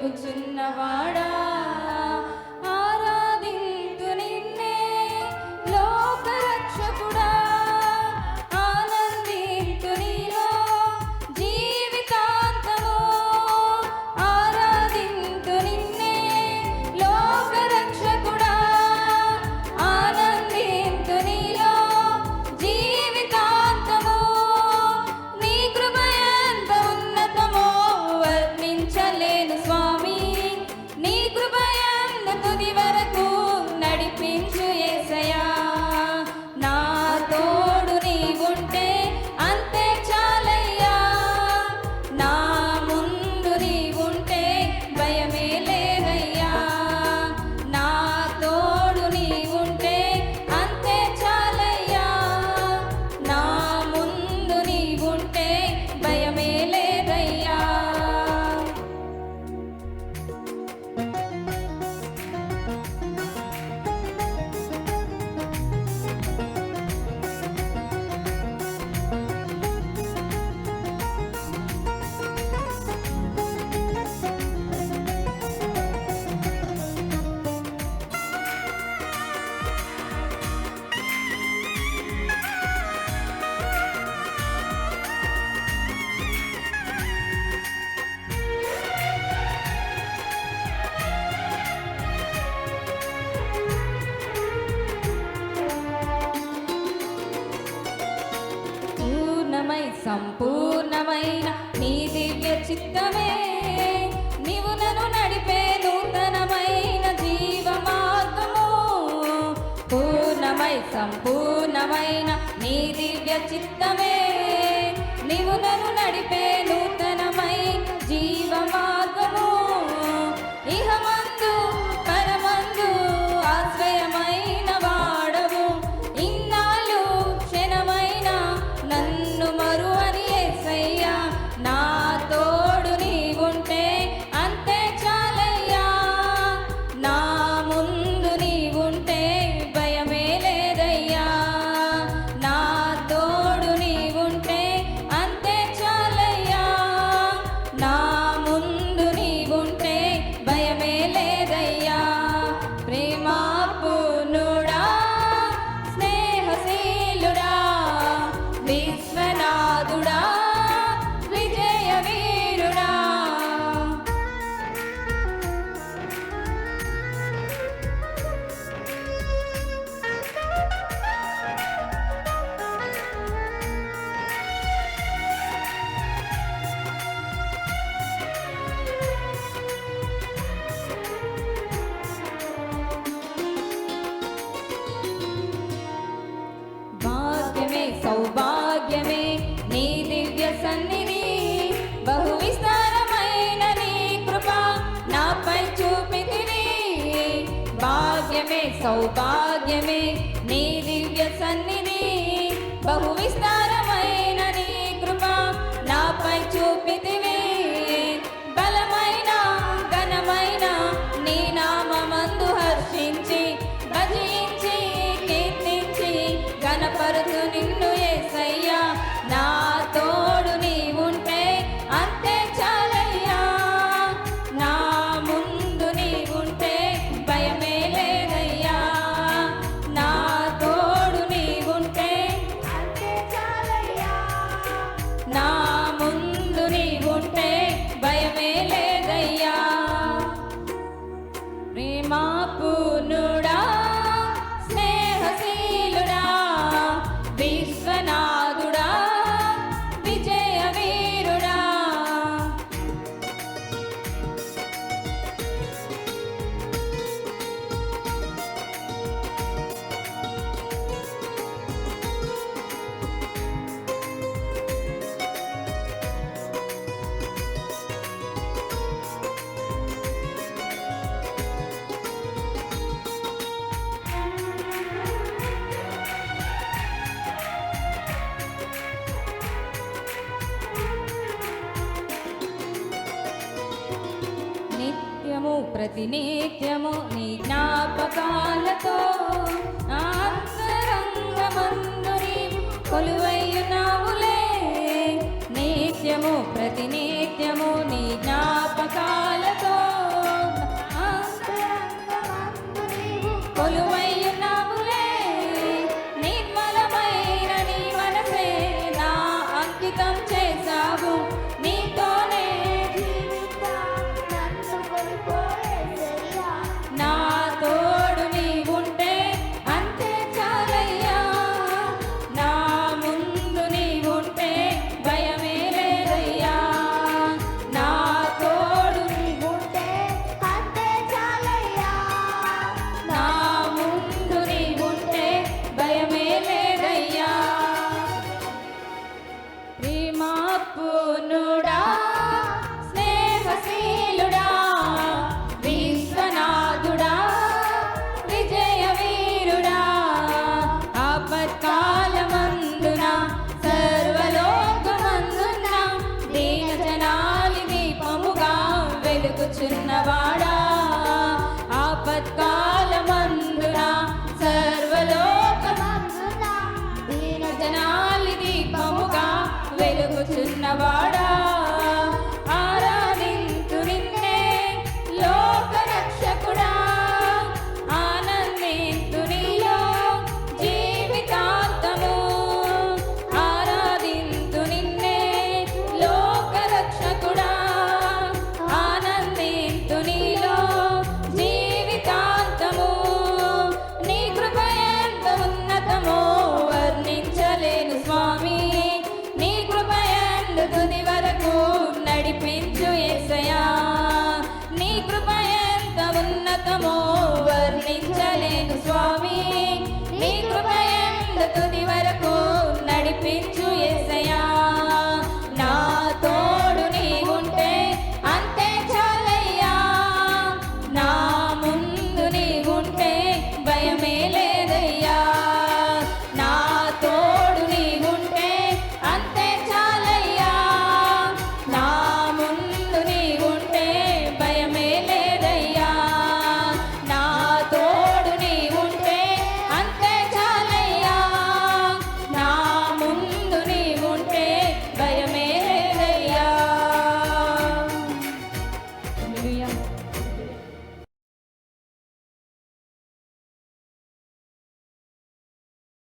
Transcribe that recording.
వెలుగుచున్నవాడా ఆరాధింతు నిన్నే లోకరక్షకుడా ఆనందింతు నీలో జీవితాంతము ఆరాధింతు నిన్నే లోకరక్షకుడా ఆనందింతు నీలో జీవితాంతము నీ కృప ఎంత ఉన్నతమో వర్ణించలేను స్వామి నీ కృప ఎంత తుది వరకు నడిపించు యేసయ్యా నా తోడు నీవుంటే అంతే చాలయ్యా నా ముందు నీవుంటే భయమే లేదయ్యా నా తోడు నీవుంటే అంతే చాలయ్యా నా ముందు నీవుంటే భయమే లేదయ్యా సంపూర్ణమైన నీ దివ్య చిత్తమే నీవు నన్ను నడిపే నూతనమైన జీవ మార్గము సంపూర్ణమైన నీ దివ్య చిత్తమే నీవు నన్ను నడిపే నూతనమైన జీవ మార్గము ఇహమందు పరమందు ఆశ్రయమైన వాడవు ఇన్నాళ్ళు క్షణమైన నన్ను మరువని యేసయ్యా నా తోడు నీవుంటే అంతే చాలయ్యా నా ముందు నీవుంటే భయమే లేదయ్యా నా తోడు నీవుంటే అంతే చాలయ్యా నా ముందు నీవుంటే భయమే లేదయ్యా ప్రేమాపూర్ణుడా స్నేహశీలుడా విశ్వనాథుడా విజయ వీరుడా భాగ్యమే సౌభాగ్యమే నీ దివ్య సన్నిధి బహు విస్తారమైన నీ కృప నాపై చూపితివి భాగ్యమే సౌభాగ్యమే నీ దివ్య సన్నిధి బహు విస్తారమైన నీ కృప నాపై చూపితివి బలమైన ఘనమైన నీ నామమందు హర్షించి భజించి కీర్తించి గణపరుతు నిన్ను యేసయ్యా నా తోడు నీవుంటే అంతే చాలయ్యా నా ముందు నీవుంటే భయమే లేదయ్యా నా తోడు నీవుంటే అంతే చాలయ్యా నా ముందు నీవుంటే భయమే లేదయ్యా ప్రేమాపూర్ణుడా స్నేహశీలుడా విశ్వనాథుడా విజయ వీరుడా నిత్యము ప్రతినిత్యము నీ జ్ఞాపకాలతో నా అంతరంగమందు నీవు కొలువైయున్నావులే నిత్యము ప్రతినిత్యము నీ జ్ఞాపకాలతో ఉండలేను స్వామి నీ కృప ఎందు తుది వరకు